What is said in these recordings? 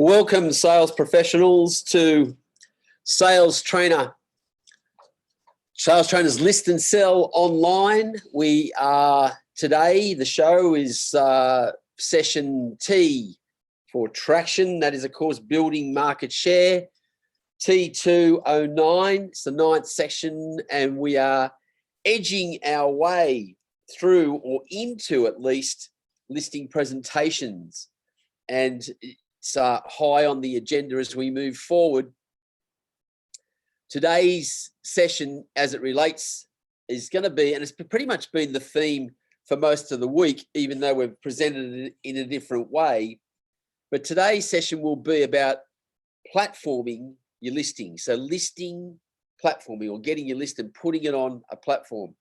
Welcome, sales professionals, to Sales Trainers List and Sell Online. We are today, the show is session T for traction. That is, of course, building market share. T209, it's the 9th section, and we are edging our way through, or into at least, listing presentations. And it's high on the agenda as we move forward. Today's session, as it relates, is going to be, and it's pretty much been the theme for most of the week, even though we've presented it in a different way. But today's session will be about platforming your listing. So listing, platforming, or getting your list and putting it on a platform.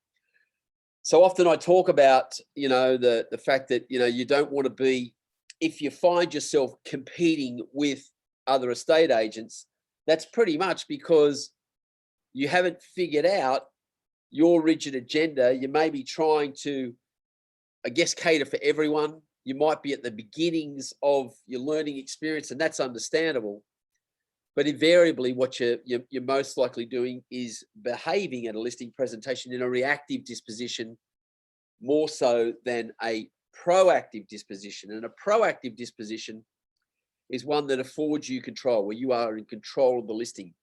So often I talk about, the fact that, you don't want to be, if you find yourself competing with other estate agents, that's pretty much because you haven't figured out your rigid agenda. You may be trying to, cater for everyone. You might be at the beginnings of your learning experience, and that's understandable. But invariably, what you're most likely doing is behaving at a listing presentation in a reactive disposition, more so than a proactive disposition. And a proactive disposition is one that affords you control, where you are in control of the listing.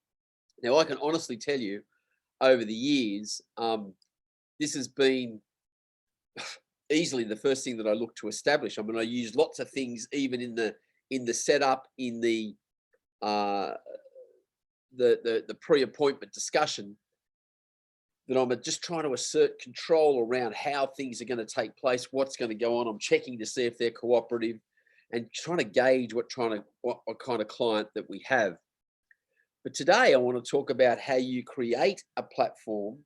Now, I can honestly tell you, over the years, this has been easily the first thing that I look to establish. I mean, I use lots of things, even in the setup, in the pre-appointment discussion, that I'm just trying to assert control around how things are going to take place, what's going to go on. I'm checking to see if they're cooperative and trying to gauge what kind of client that we have. But today I want to talk about how you create a platform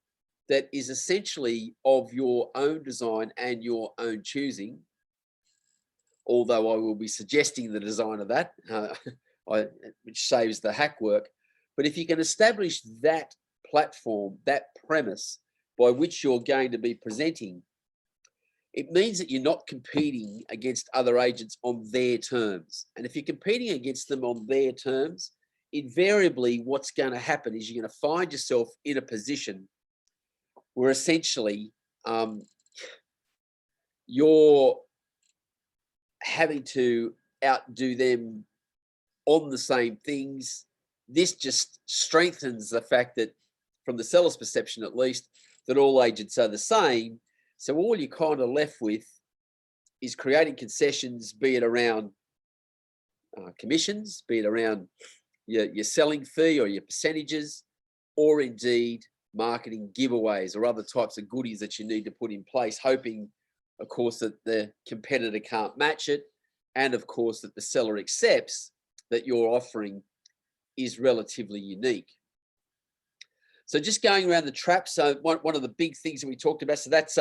that is essentially of your own design and your own choosing, although I will be suggesting the design of that, which saves the hack work. But if you can establish that platform, that premise by which you're going to be presenting, it means that you're not competing against other agents on their terms. And if you're competing against them on their terms, invariably what's going to happen is you're going to find yourself in a position where essentially you're having to outdo them on the same things. This just strengthens the fact that, from the seller's perception at least, that all agents are the same. So all you're kind of left with is creating concessions, be it around commissions, be it around your selling fee or your percentages, or indeed marketing giveaways or other types of goodies that you need to put in place, hoping, of course, that the competitor can't match it, and of course that the seller accepts that your offering is relatively unique. So just going around the trap, so one of the big things that we talked about, so that's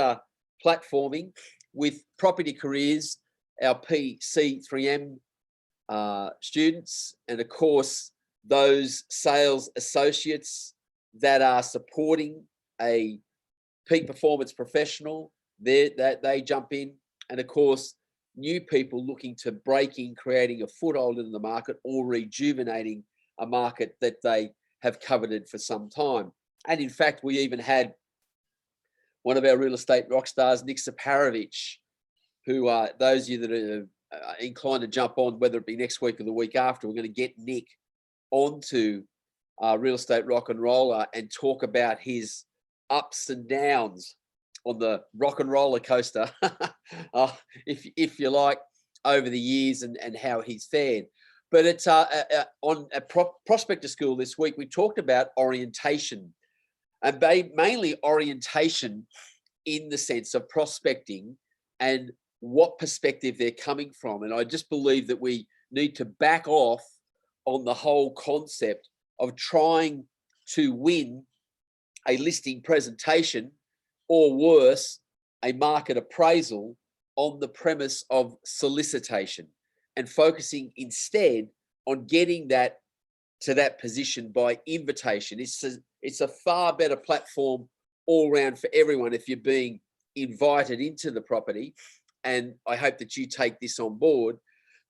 platforming with Property Careers, our PC3M students, and of course those sales associates that are supporting a peak performance professional, they jump in, and of course new people looking to break in, creating a foothold in the market or rejuvenating a market that they have coveted for some time. And in fact, we even had one of our real estate rock stars, Nick Saparovich, who are those of you that are inclined to jump on, whether it be next week or the week after, we're going to get Nick onto Real Estate Rock and Roller and talk about his ups and downs on the rock and roller coaster, if you like, over the years, and how he's fared. But it's on a prospector school this week, we talked about orientation, and mainly orientation in the sense of prospecting and what perspective they're coming from. And I just believe that we need to back off on the whole concept of trying to win a listing presentation, or worse, a market appraisal, on the premise of solicitation, and focusing instead on getting that to that position by invitation. It's a far better platform all round for everyone if you're being invited into the property. And I hope that you take this on board.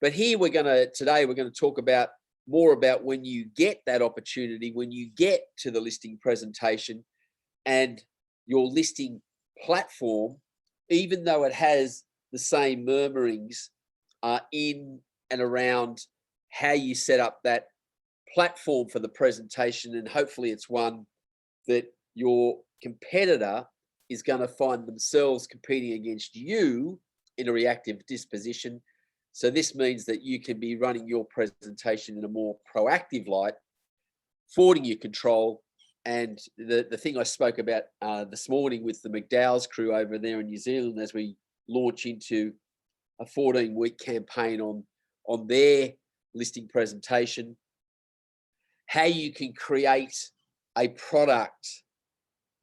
But here today we're going to talk about more about when you get that opportunity, when you get to the listing presentation and your listing platform, even though it has the same murmurings in and around how you set up that platform for the presentation, and hopefully it's one that your competitor is going to find themselves competing against you in a reactive disposition. So this means that you can be running your presentation in a more proactive light, affording you control. And the thing I spoke about this morning with the McDowell's crew over there in New Zealand, as we launch into a 14-week campaign on their listing presentation, how you can create a product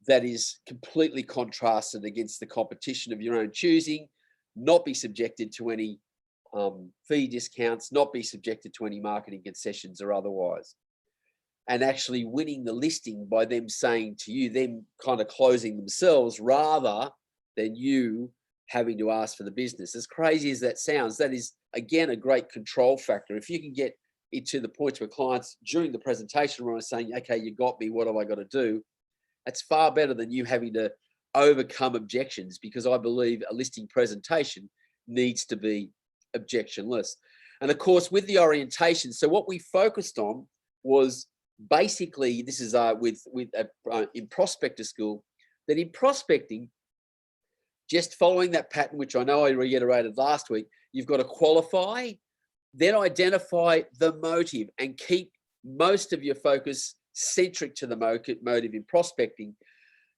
that is completely contrasted against the competition of your own choosing, not be subjected to any fee discounts, not be subjected to any marketing concessions or otherwise, and actually winning the listing by them saying to you, them kind of closing themselves rather than you having to ask for the business. As crazy as that sounds, that is, again, a great control factor. If you can get it to the point where clients during the presentation are saying, okay, you got me, what have I got to do? That's far better than you having to overcome objections, because I believe a listing presentation needs to be objectionless. And of course, with the orientation, so what we focused on was basically, this is in prospector school, that in prospecting, just following that pattern, which I know I reiterated last week, you've got to qualify, then identify the motive and keep most of your focus centric to the motive in prospecting.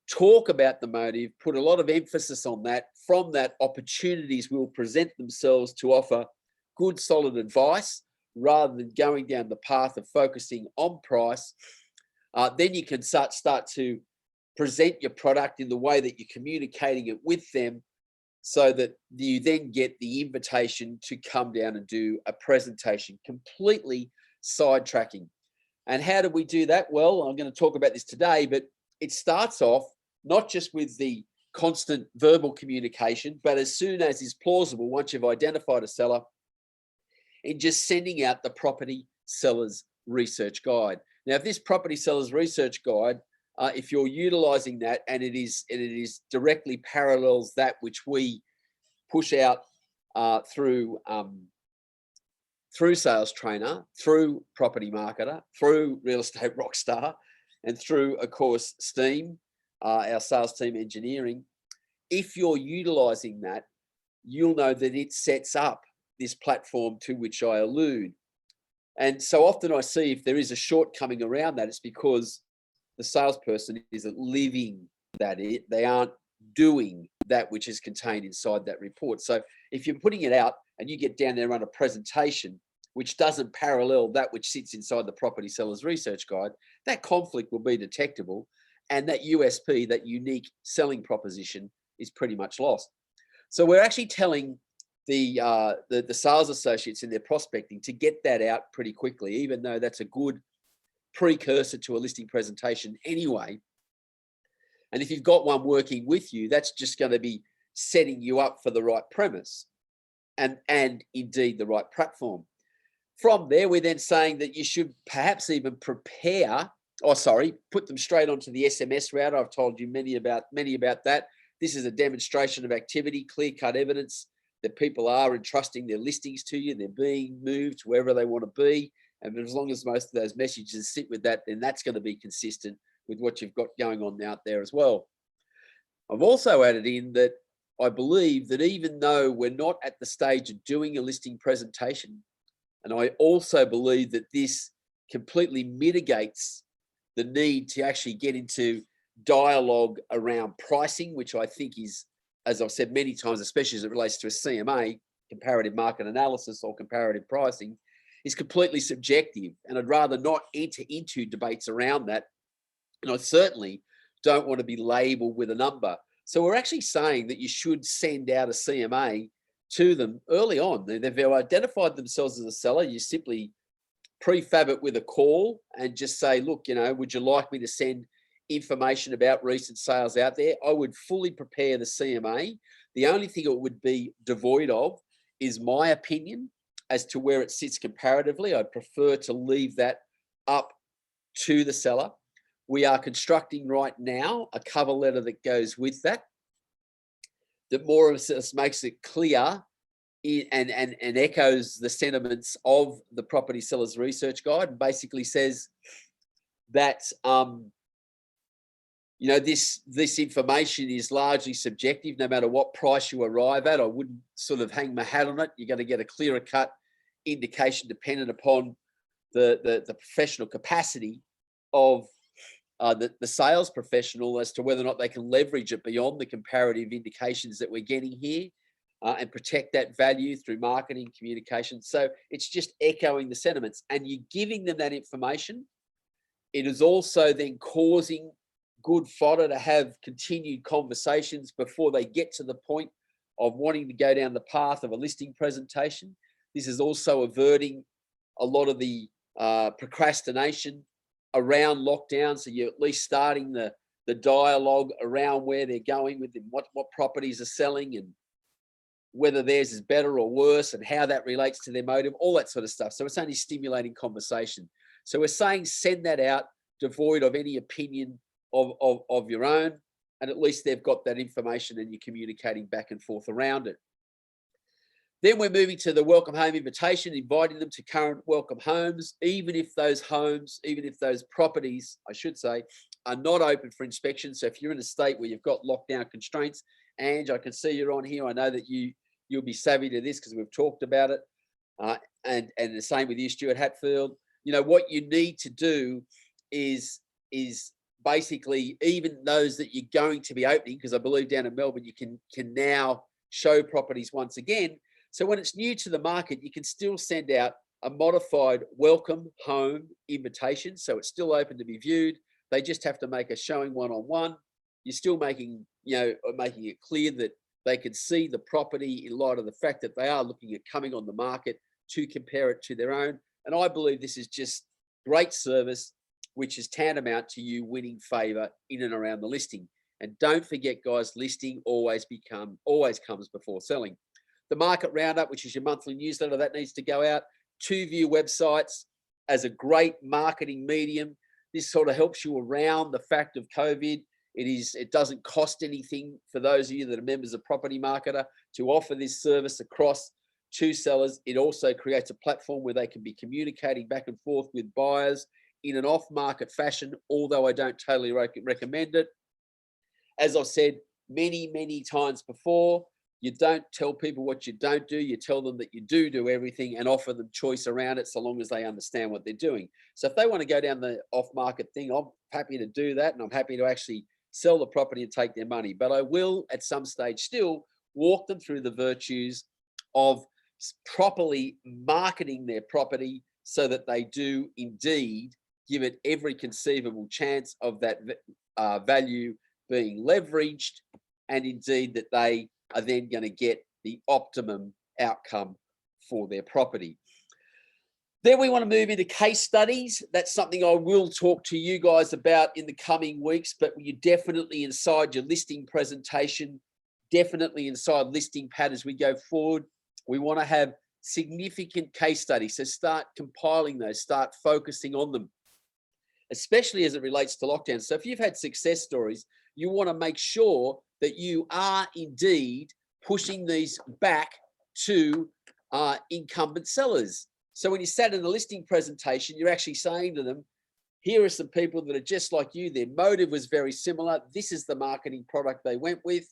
Talk about the motive, put a lot of emphasis on that. From that, opportunities will present themselves to offer good, solid advice rather than going down the path of focusing on price. Then you can start to present your product in the way that you're communicating it with them, so that you then get the invitation to come down and do a presentation, completely sidetracking. And how do we do that? Well, I'm going to talk about this today, but it starts off not just with the constant verbal communication, but as soon as is plausible, once you've identified a seller, in just sending out the property seller's research guide. Now, if this property seller's research guide, if you're utilizing that and it is directly parallels that which we push out through Sales Trainer, through Property Marketer, through Real Estate Rockstar, and through, of course, Steam, our sales team engineering, if you're utilizing that, you'll know that it sets up this platform to which I allude. And so often I see if there is a shortcoming around that, it's because the salesperson isn't living that. They aren't doing that which is contained inside that report. So if you're putting it out and you get down there and run a presentation which doesn't parallel that which sits inside the property seller's research guide, that conflict will be detectable, and that USP, that unique selling proposition, is pretty much lost. So we're actually telling the sales associates in their prospecting to get that out pretty quickly, even though that's a good precursor to a listing presentation anyway. And if you've got one working with you, that's just going to be setting you up for the right premise and indeed the right platform. From there, we're then saying that you should perhaps even put them straight onto the SMS route. I've told you many about that. This is a demonstration of activity, clear-cut evidence that people are entrusting their listings to you. They're being moved wherever they want to be. And as long as most of those messages sit with that, then that's going to be consistent with what you've got going on out there as well. I've also added in that I believe that even though we're not at the stage of doing a listing presentation, and I also believe that this completely mitigates the need to actually get into dialogue around pricing, which I think is, as I've said many times, especially as it relates to a CMA, comparative market analysis or comparative pricing, is completely subjective. And I'd rather not enter into debates around that. And I certainly don't want to be labeled with a number. So we're actually saying that you should send out a CMA to them early on. They've identified themselves as a seller. You simply prefab it with a call and just say, look, would you like me to send information about recent sales out there? I would fully prepare the CMA. The only thing it would be devoid of is my opinion as to where it sits comparatively. I prefer to leave that up to the seller. We are constructing right now a cover letter that goes with that, that more or less makes it clear and echoes the sentiments of the property seller's research guide, and basically says that you know, this information is largely subjective. No matter what price you arrive at, I wouldn't sort of hang my hat on it. You're going to get a clearer cut indication dependent upon the professional capacity of the sales professional as to whether or not they can leverage it beyond the comparative indications that we're getting here, and protect that value through marketing communication. So it's just echoing the sentiments, and you're giving them that information. It is also then causing good fodder to have continued conversations before they get to the point of wanting to go down the path of a listing presentation. This is also averting a lot of the procrastination around lockdown. So you're at least starting the dialogue around where they're going with them, what properties are selling, and whether theirs is better or worse, and how that relates to their motive, all that sort of stuff. So it's only stimulating conversation. So we're saying send that out devoid of any opinion of your own, and at least they've got that information and you're communicating back and forth around it. Then we're moving to the welcome home invitation, inviting them to current welcome homes, even if those properties, I should say, are not open for inspection. So if you're in a state where you've got lockdown constraints, Ange, I can see you're on here. I know that you'll be savvy to this because we've talked about it. And the same with you, Stuart Hatfield. You know, what you need to do is basically, even those that you're going to be opening, because I believe down in Melbourne, you can now show properties once again. So when it's new to the market, you can still send out a modified welcome home invitation. So it's still open to be viewed. They just have to make a showing one-on-one. You're still making it clear that they can see the property in light of the fact that they are looking at coming on the market to compare it to their own. And I believe this is just great service, which is tantamount to you winning favor in and around the listing. And don't forget, guys, listing always comes before selling. The market roundup, which is your monthly newsletter, that needs to go out. 2View websites as a great marketing medium. This sort of helps you around the fact of COVID. It doesn't cost anything for those of you that are members of Property Marketer to offer this service across to sellers. It also creates a platform where they can be communicating back and forth with buyers in an off-market fashion, although I don't totally recommend it. As I've said many, many times before, you don't tell people what you don't do. You tell them that you do everything and offer them choice around it so long as they understand what they're doing. So if they want to go down the off-market thing, I'm happy to do that, and I'm happy to actually sell the property and take their money. But I will at some stage still walk them through the virtues of properly marketing their property so that they do indeed give it every conceivable chance of that value being leveraged, and indeed that they are then going to get the optimum outcome for their property. Then we want to move into case studies. That's something I will talk to you guys about in the coming weeks, but you definitely inside your listing presentation, definitely inside listing pad as we go forward, we want to have significant case studies. So start compiling those, start focusing on them, especially as it relates to lockdown. So if you've had success stories, you want to make sure that you are indeed pushing these back to incumbent sellers. So when you sat in the listing presentation, you're actually saying to them, here are some people that are just like you. Their motive was very similar. This is the marketing product they went with,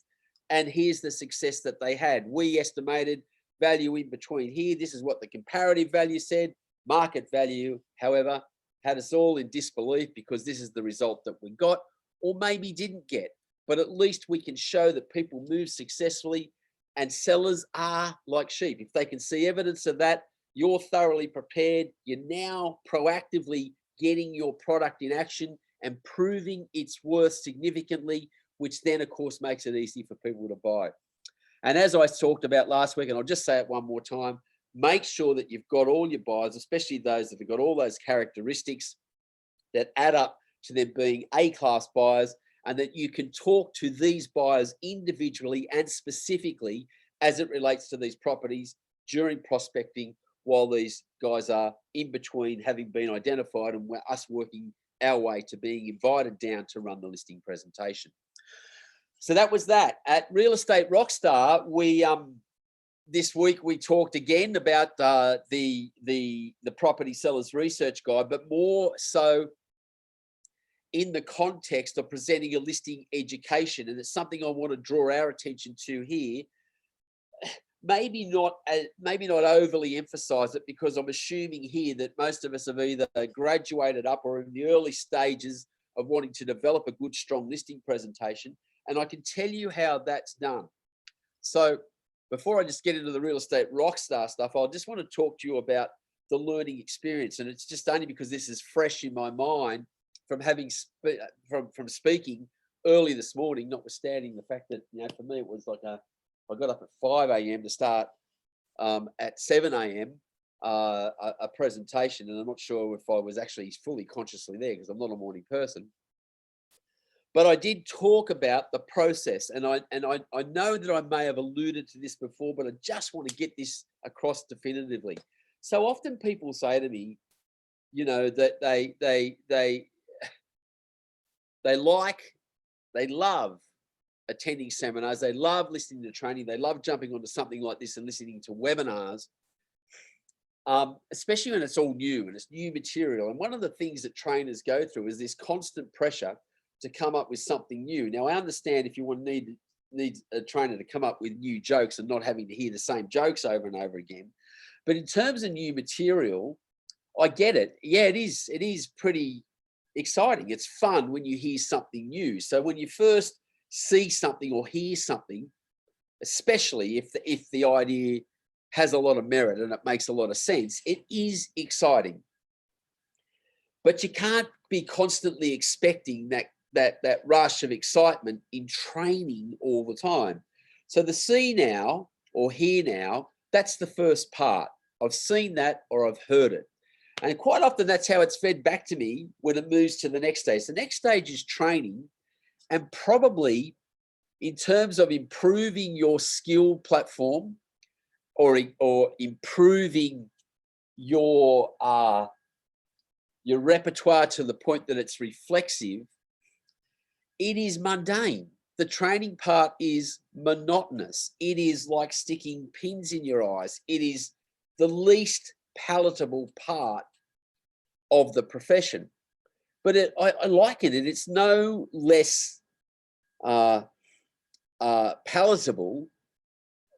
and here's the success that they had. We estimated value in between here. This is what the comparative value said. Market value, however, had us all in disbelief because this is the result that we got, or maybe didn't get. But at least we can show that people move successfully and sellers are like sheep. If they can see evidence of that, you're thoroughly prepared. You're now proactively getting your product in action and proving its worth significantly, which then, of course, makes it easy for people to buy. And as I talked about last week, and I'll just say it one more time, make sure that you've got all your buyers, especially those that have got all those characteristics that add up to them being A-class buyers, and that you can talk to these buyers individually and specifically as it relates to these properties during prospecting while these guys are in between having been identified and us working our way to being invited down to run the listing presentation. So that was that. At Real Estate Rockstar, we this week we talked again about the property sellers research guide, but more so in the context of presenting a listing education. And it's something I want to draw our attention to here. Maybe not overly emphasize it, because I'm assuming here that most of us have either graduated up or in the early stages of wanting to develop a good, strong listing presentation. And I can tell you how that's done. So before I just get into the Real Estate Rockstar stuff, I just want to talk to you about the learning experience. And it's just only because this is fresh in my mind from having from speaking early this morning, notwithstanding the fact that, you know, for me it was like I got up at 5 a.m. to start at 7 a.m. A presentation, and I'm not sure if I was actually fully consciously there because I'm not a morning person. But I did talk about the process, and I know that I may have alluded to this before, but I just want to get this across definitively. So often people say to me, you know, that they love attending seminars, they love listening to training, they love jumping onto something like this and listening to webinars, especially when it's all new and it's new material. And one of the things that trainers go through is this constant pressure to come up with something new. Now, I understand if you want need a trainer to come up with new jokes and not having to hear the same jokes over and over again. But in terms of new material, I get it. Yeah, it is pretty exciting. It's fun when you hear something new. So when you first see something or hear something, especially if the idea has a lot of merit and it makes a lot of sense, it is exciting. But you can't be constantly expecting that rush of excitement in training all the time. So the see now or hear now, that's the first part. I've seen that or I've heard it. And quite often that's how it's fed back to me when it moves to the next stage. The next stage is training, and probably in terms of improving your skill platform or improving your repertoire to the point that it's reflexive, it is mundane. The training part is monotonous. It is like sticking pins in your eyes. It is the least palatable part of the profession. But I like it, and it's no less palatable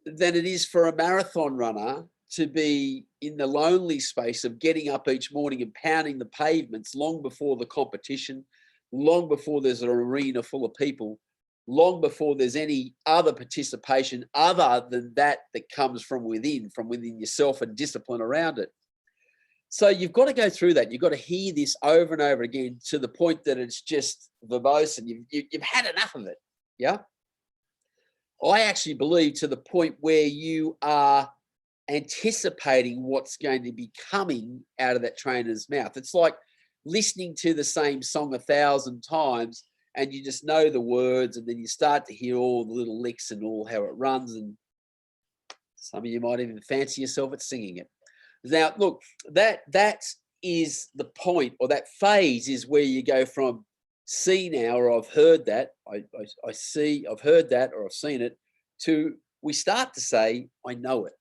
than it is for a marathon runner to be in the lonely space of getting up each morning and pounding the pavements long before the competition, long before there's an arena full of people, long before there's any other participation other than that comes from within yourself and discipline around it. So you've got to go through that. You've got to hear this over and over again to the point that it's just verbose and you've had enough of it. Yeah. I actually believe to the point where you are anticipating what's going to be coming out of that trainer's mouth. It's like listening to the same song 1,000 times and you just know the words, and then you start to hear all the little licks and all how it runs, and some of you might even fancy yourself at singing it. Now, look, that is the point, or that phase is where you go from see now, or I've heard that, I see, I've heard that, or I've seen it, to we start to say, I know it.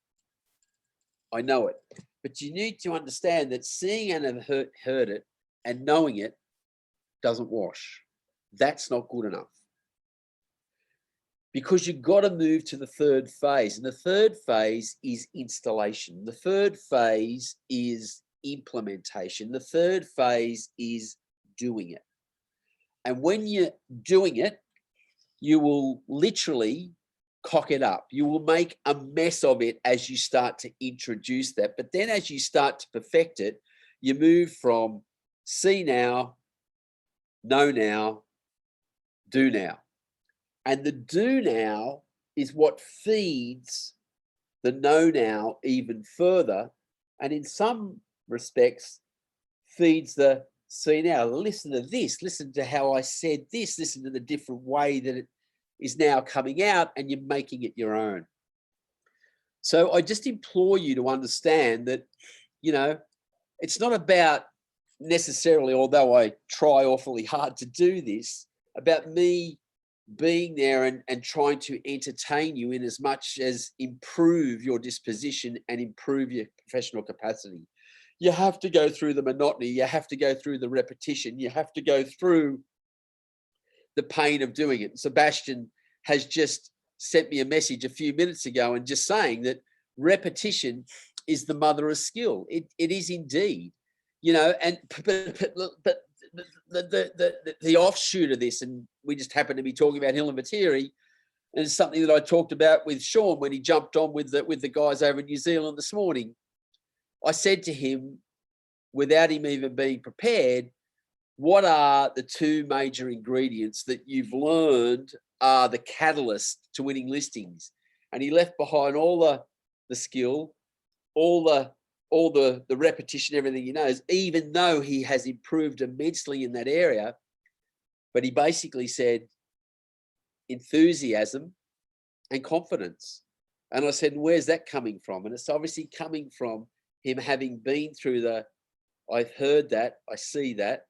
I know it. But you need to understand that seeing and have heard it and knowing it doesn't wash. That's not good enough. Because you've got to move to the third phase. And the third phase is installation. The third phase is implementation. The third phase is doing it. And when you're doing it, you will literally cock it up. You will make a mess of it as you start to introduce that. But then as you start to perfect it, you move from see now, know now, do now. And the do now is what feeds the know now even further. And in some respects, feeds the see now. Listen to this, listen to how I said this, listen to the different way that it is now coming out, and you're making it your own. So I just implore you to understand that, you know, it's not about necessarily, although I try awfully hard to do this, about me being there and trying to entertain you in as much as improve your disposition and improve your professional capacity. You have to go through the monotony. You have to go through the repetition. You have to go through the pain of doing it. Sebastian has just sent me a message a few minutes ago and just saying that repetition is the mother of skill. It is indeed, you know, and but the offshoot of this, and we just happen to be talking about Hill and Vatiri, and it's something that I talked about with Sean when he jumped on with the guys over in New Zealand this morning. I said to him, without him even being prepared, what are the two major ingredients that you've learned are the catalyst to winning listings? And he left behind all the skill, all the repetition, everything he knows, even though he has improved immensely in that area. But he basically said enthusiasm and confidence. And I said, where's that coming from? And it's obviously coming from him having been through I've heard that, I see that.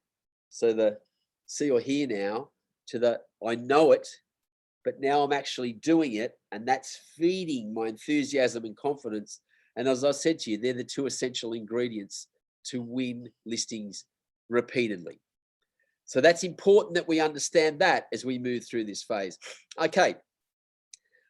So the see or hear now to the I know it, but now I'm actually doing it. And that's feeding my enthusiasm and confidence. And as I said to you, they're the two essential ingredients to win listings repeatedly. So that's important that we understand that as we move through this phase. Okay.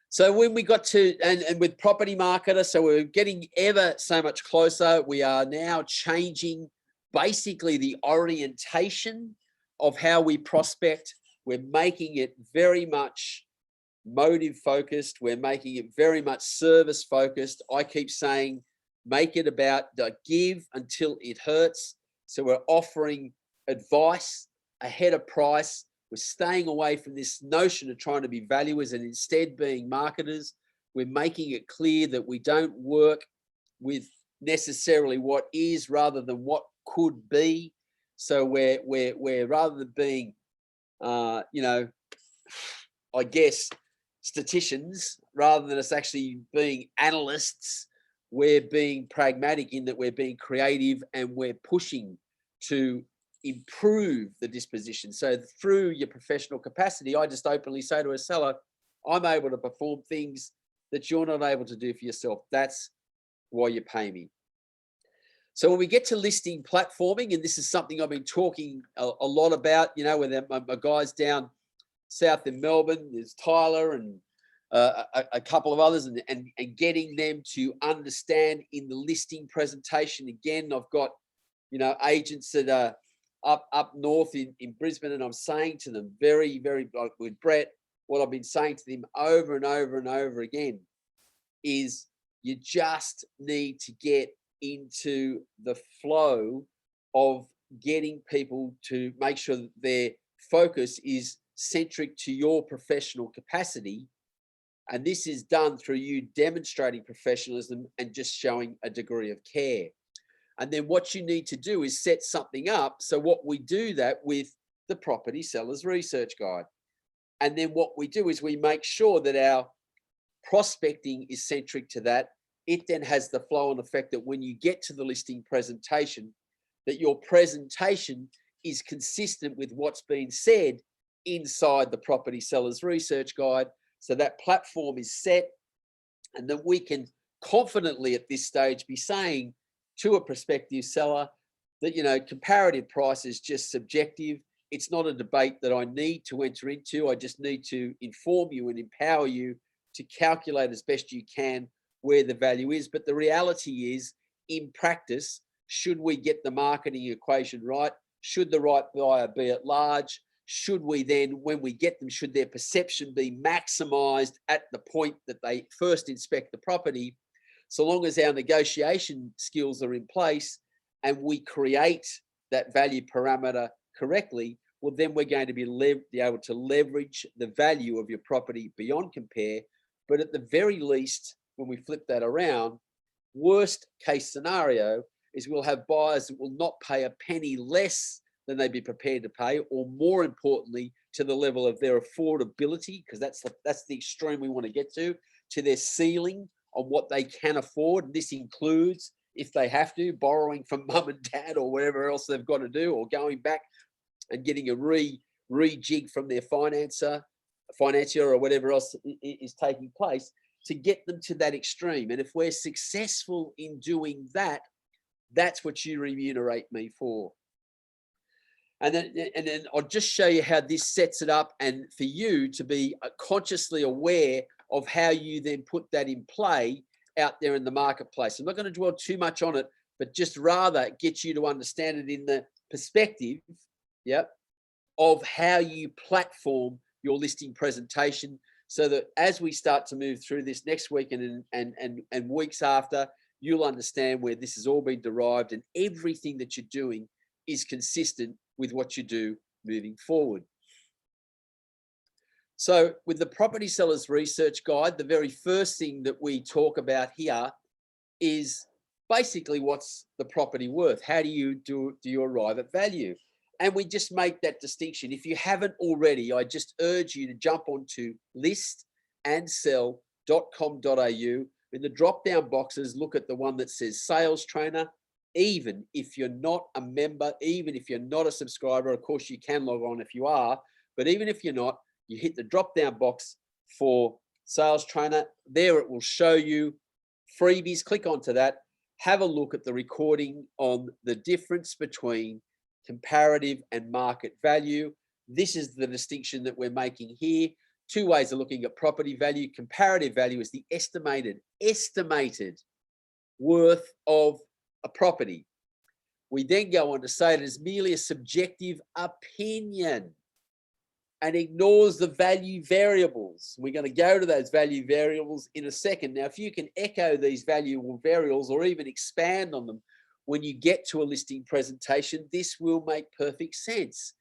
So when we got to, and with Property Marketer, so we're getting ever so much closer. We are now changing basically the orientation of how we prospect. We're making it very much motive focused. We're making it very much service focused. I keep saying, make it about the give until it hurts. So we're offering advice ahead of price. We're staying away from this notion of trying to be valuers and instead being marketers. We're making it clear that we don't work with necessarily what is rather than what could be. So we're rather than being, you know, I guess, statisticians, rather than us actually being analysts, we're being pragmatic in that we're being creative and we're pushing to improve the disposition. So through your professional capacity, I just openly say to a seller, I'm able to perform things that you're not able to do for yourself. That's why you pay me. So when we get to listing platforming, and this is something I've been talking a lot about, you know, with my guys down south in Melbourne, there's Tyler and a couple of others, and getting them to understand in the listing presentation. Again, I've got, you know, agents that are up north in Brisbane, and I'm saying to them very, very, like with Brett, what I've been saying to them over and over and over again is you just need to get into the flow of getting people to make sure that their focus is centric to your professional capacity. And this is done through you demonstrating professionalism and just showing a degree of care. And then what you need to do is set something up. So what we do that with the Property Sellers Research Guide. And then what we do is we make sure that our prospecting is centric to that. It then has the flow and effect that when you get to the listing presentation, that your presentation is consistent with what's been said inside the Property Sellers Research Guide. So that platform is set, and then we can confidently at this stage be saying to a prospective seller that, you know, comparative price is just subjective. It's not a debate that I need to enter into. I just need to inform you and empower you to calculate as best you can where the value is. But the reality is, in practice, should we get the marketing equation right? Should the right buyer be at large? Should we then, when we get them, should their perception be maximized at the point that they first inspect the property? So long as our negotiation skills are in place and we create that value parameter correctly, well, then we're going to be able to leverage the value of your property beyond compare. But at the very least, when we flip that around, worst case scenario is we'll have buyers that will not pay a penny less than they'd be prepared to pay, or more importantly, to the level of their affordability, because that's the extreme we want to get to their ceiling on what they can afford. And this includes, if they have to, borrowing from mum and dad or whatever else they've got to do, or going back and getting a rejig from their financier or whatever else is taking place, to get them to that extreme. And if we're successful in doing that, that's what you remunerate me for. And then I'll just show you how this sets it up, and for you to be consciously aware of how you then put that in play out there in the marketplace. I'm not going to dwell too much on it, but just rather get you to understand it in the perspective, of how you platform your listing presentation, so that as we start to move through this next week and weeks after, you'll understand where this has all been derived, and everything that you're doing is consistent with what you do moving forward. So with the Property Sellers Research Guide, the very first thing that we talk about here is basically, what's the property worth? How do you arrive at value? And we just make that distinction. If you haven't already, I just urge you to jump onto listandsell.com.au. In the drop-down boxes, look at the one that says Sales Trainer. Even if you're not a member, even if you're not a subscriber, of course you can log on if you are, but even if you're not, you hit the drop-down box for Sales Trainer. There it will show you freebies. Click onto that. Have a look at the recording on the difference between comparative and market value. This is the distinction that we're making here. Two ways of looking at property value. Comparative value is the estimated worth of a property. We then go on to say it is merely a subjective opinion and ignores the value variables. We're going to go to those value variables in a second. Now, if you can echo these value variables or even expand on them when you get to a listing presentation, this will make perfect sense.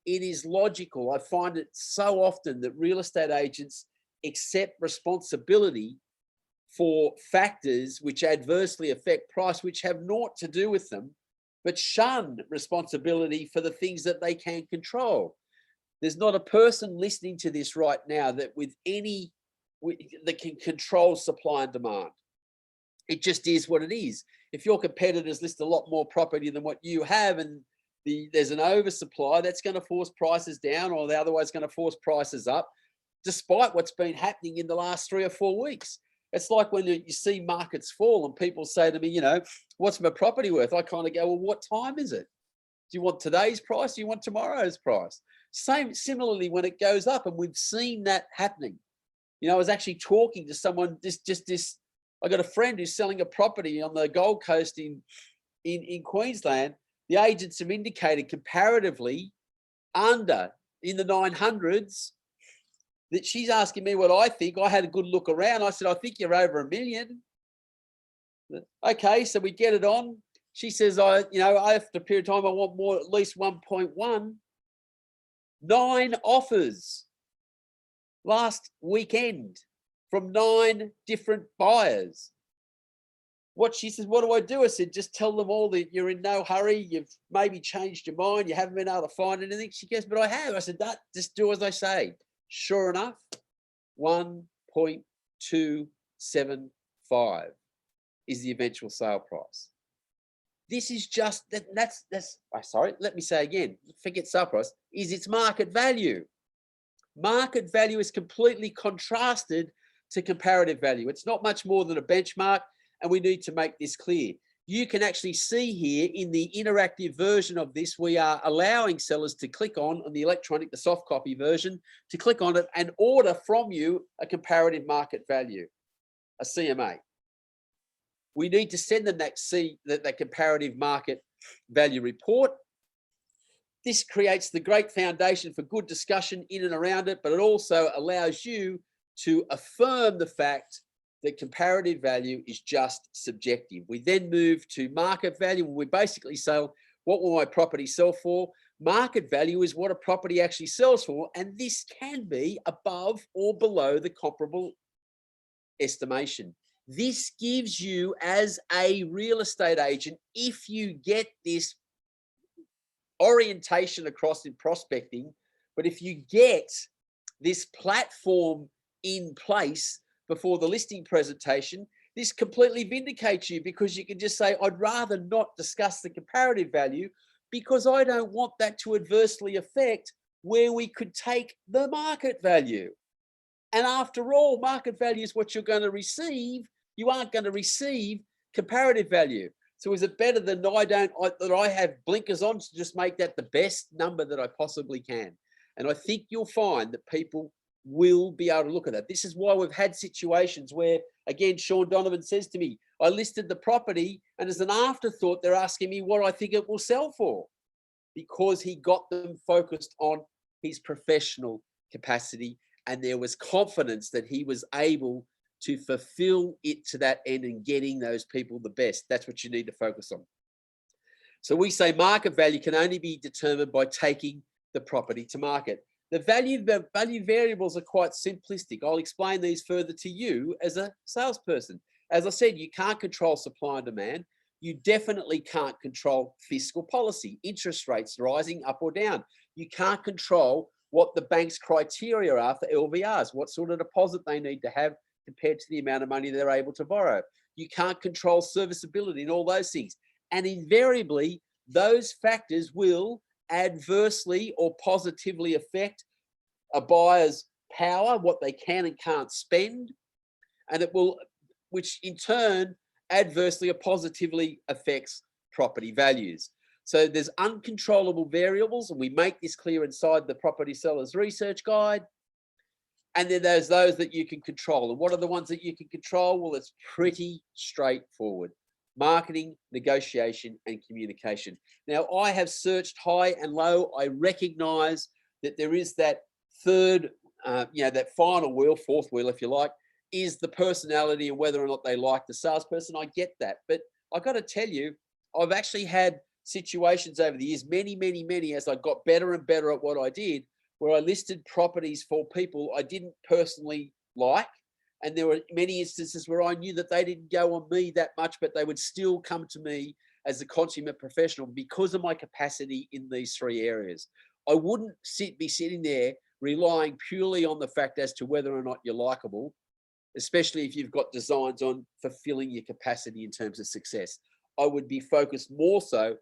It is logical. I find it so often that real estate agents accept responsibility for factors which adversely affect price, which have naught to do with them, but shun responsibility for the things that they can control. There's not a person listening to this right now that that can control supply and demand. It just is what it is. If your competitors list a lot more property than what you have, and there's an oversupply, that's going to force prices down, or the other way is going to force prices up, despite what's been happening in the last 3 or 4 weeks. It's like when you see markets fall and people say to me, what's my property worth? I kind of go, well, what time is it? Do you want today's price? Do you want tomorrow's price? Similarly, when it goes up, and we've seen that happening. I was actually talking to someone, I got a friend who's selling a property on the Gold Coast in Queensland. The agents have indicated comparatively under in the 900s, that she's asking me what I think. I had a good look around. I said, I think you're over $1 million. Okay, so we get it on. She says, after a period of time, I want more, at least 1.1. 9 offers last weekend from 9 different buyers. She says, what do I do? I said, just tell them all that you're in no hurry. You've maybe changed your mind. You haven't been able to find anything. She goes, but I have. I said, just do as I say. Sure enough, 1.275 is the eventual sale price. This is just sorry, let me say again, forget sale price, is its market value. Market value is completely contrasted to comparative value. It's not much more than a benchmark, and we need to make this clear. You can actually see here in the interactive version of this, we are allowing sellers to click on the electronic, the soft copy version, to click on it and order from you a comparative market value, a CMA. We need to send them that comparative market value report. This creates the great foundation for good discussion in and around it, but it also allows you to affirm the fact that comparative value is just subjective. We then move to market value, and we basically say, what will my property sell for? Market value is what a property actually sells for, and this can be above or below the comparable estimation. This gives you, as a real estate agent, if you get this orientation across in prospecting, but if you get this platform in place before the listing presentation, this completely vindicates you, because you can just say, I'd rather not discuss the comparative value because I don't want that to adversely affect where we could take the market value. And after all, market value is what you're going to receive. You aren't going to receive comparative value. So is it better than that I have blinkers on to just make that the best number that I possibly can? And I think you'll find that people will be able to look at that. This is why we've had situations where, again, Sean Donovan says to me, I listed the property and as an afterthought, they're asking me what I think it will sell for, because he got them focused on his professional capacity, and there was confidence that he was able to fulfill it to that end and getting those people the best. That's what you need to focus on. So we say market value can only be determined by taking the property to market. The value variables are quite simplistic. I'll explain these further to you as a salesperson. As I said, you can't control supply and demand. You definitely can't control fiscal policy, interest rates rising up or down. You can't control what the bank's criteria are for LVRs, what sort of deposit they need to have compared to the amount of money they're able to borrow. You can't control serviceability and all those things. And invariably, those factors will adversely or positively affect a buyer's power, what they can and can't spend, and it will, which in turn adversely or positively affects property values. So there's uncontrollable variables, and we make this clear inside the Property Seller's Research Guide. And then there's those that you can control. And what are the ones that you can control? Well, it's pretty straightforward. Marketing, negotiation, and communication. Now, I have searched high and low. I recognize that there is that third, that final wheel, fourth wheel, if you like, is the personality and whether or not they like the salesperson. I get that. But I got to tell you, I've actually had situations over the years, many, as I got better and better at what I did, where I listed properties for people I didn't personally like. And there were many instances where I knew that they didn't go on me that much, but they would still come to me as a consummate professional because of my capacity in these three areas. I wouldn't be sitting there relying purely on the fact as to whether or not you're likable, especially if you've got designs on fulfilling your capacity in terms of success. I would be focused more so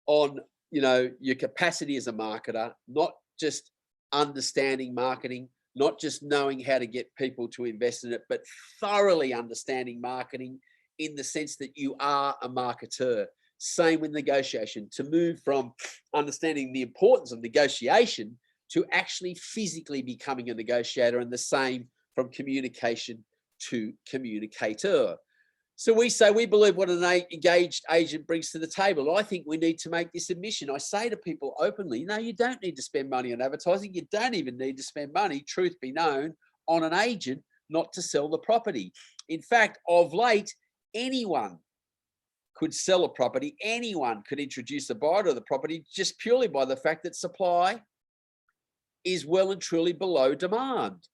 on, your capacity as a marketer, not just understanding marketing, not just knowing how to get people to invest in it, but thoroughly understanding marketing in the sense that you are a marketer. Same with negotiation, to move from understanding the importance of negotiation to actually physically becoming a negotiator, and the same from communication to communicator. So we say we believe what an engaged agent brings to the table. I think we need to make this admission. I say to people openly, no, you don't need to spend money on advertising. You don't even need to spend money, truth be known, on an agent not to sell the property. In fact, of late, anyone could sell a property. Anyone could introduce a buyer to the property just purely by the fact that supply is well and truly below demand.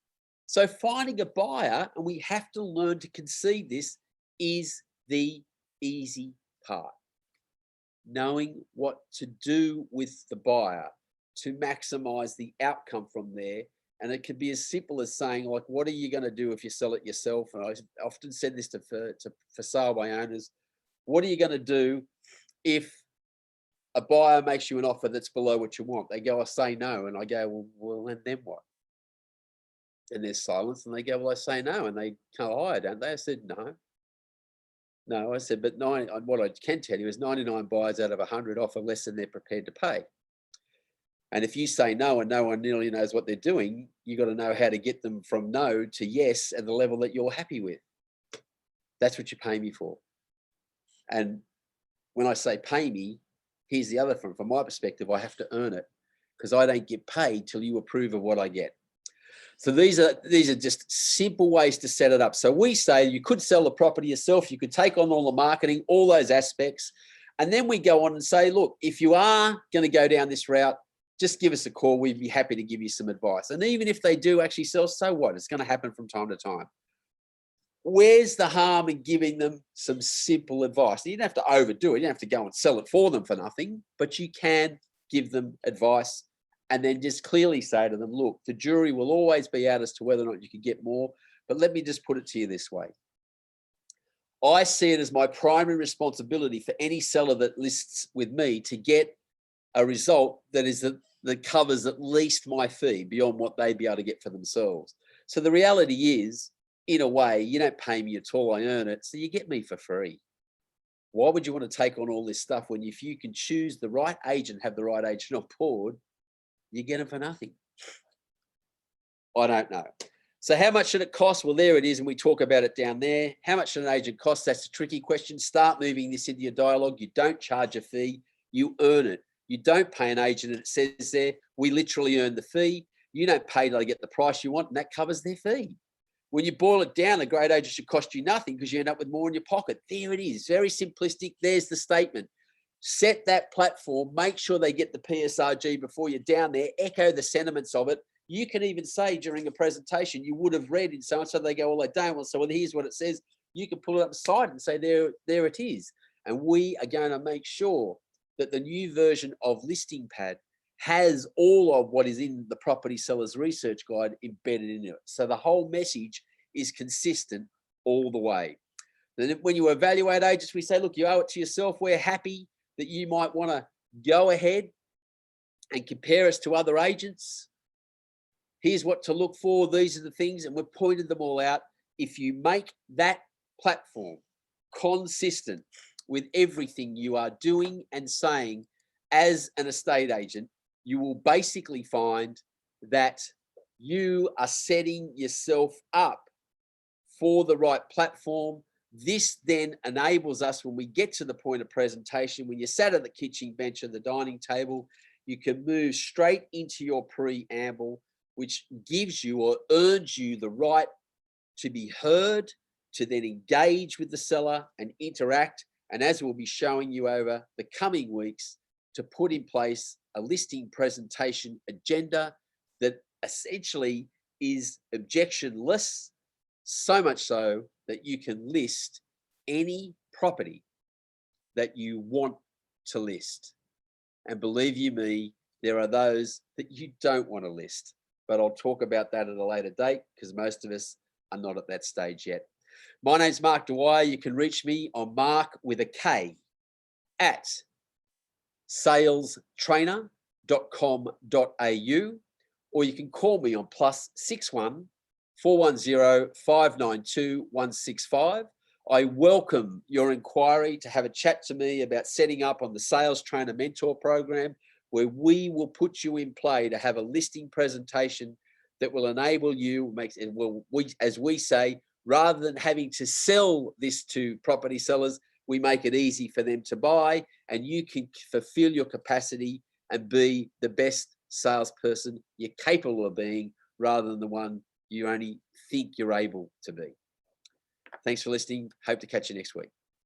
So finding a buyer, and we have to learn to conceive this, is the easy part. Knowing what to do with the buyer to maximize the outcome from there. And it could be as simple as saying, like, what are you going to do if you sell it yourself? And I often said this for sale by owners. What are you going to do if a buyer makes you an offer that's below what you want? They go, I say no. And I go, well, and then what? And there's silence, and they go, well, I say no. And they go higher, don't they? I said, no. No, I said, but what I can tell you is 99 buyers out of 100 offer less than they're prepared to pay. And if you say no and no one nearly knows what they're doing, you got to know how to get them from no to yes at the level that you're happy with. That's what you pay me for. And when I say pay me, here's the other thing. From my perspective, I have to earn it, because I don't get paid till you approve of what I get. So these are just simple ways to set it up. So we say you could sell the property yourself. You could take on all the marketing, all those aspects. And then we go on and say, look, if you are going to go down this route, just give us a call. We'd be happy to give you some advice. And even if they do actually sell, so what? It's going to happen from time to time. Where's the harm in giving them some simple advice? You don't have to overdo it. You don't have to go and sell it for them for nothing, but you can give them advice. And then just clearly say to them, look, the jury will always be out as to whether or not you can get more. But let me just put it to you this way. I see it as my primary responsibility for any seller that lists with me to get a result that covers at least my fee beyond what they'd be able to get for themselves. So the reality is, in a way, you don't pay me at all, I earn it, so you get me for free. Why would you want to take on all this stuff when if you can choose the right agent, have the right agent on board, you get them for nothing? I don't know. So how much should it cost? Well, there it is, and we talk about it down there. How much should an agent cost? That's a tricky question. Start moving this into your dialogue. You don't charge a fee, you earn it. You don't pay an agent, and it says there, we literally earn the fee. You don't pay till they get the price you want, and that covers their fee. When you boil it down, a great agent should cost you nothing because you end up with more in your pocket. There it is, very simplistic. There's the statement. Set that platform, make sure they get the PSRG before you're down there, echo the sentiments of it. You can even say during a presentation, you would have read in so-and-so, they go, well, they don't. Well, so here's what it says. You can pull it up the side and say, there it is. And we are going to make sure that the new version of Listing Pad has all of what is in the Property Sellers Research Guide embedded in it. So the whole message is consistent all the way. Then when you evaluate agents, we say, look, you owe it to yourself. We're happy that you might want to go ahead and compare us to other agents. Here's what to look for. These are the things, and we've pointed them all out. If you make that platform consistent with everything you are doing and saying as an estate agent, you will basically find that you are setting yourself up for the right platform. This then enables us, when we get to the point of presentation, when you're sat at the kitchen bench or the dining table, you can move straight into your preamble, which gives you or earns you the right to be heard, to then engage with the seller and interact. And as we'll be showing you over the coming weeks, to put in place a listing presentation agenda that essentially is objectionless, so much so that you can list any property that you want to list. And believe you me, there are those that you don't want to list, but I'll talk about that at a later date because most of us are not at that stage yet. My name's Mark Dwyer. You can reach me on Mark with a K at salestrainer.com.au, or you can call me on +61 410 592 165. I welcome your inquiry to have a chat to me about setting up on the Sales Trainer Mentor Program, where we will put you in play to have a listing presentation that will enable you, as we say, rather than having to sell this to property sellers, we make it easy for them to buy, and you can fulfill your capacity and be the best salesperson you're capable of being, rather than the one you only think you're able to be. Thanks for listening. Hope to catch you next week.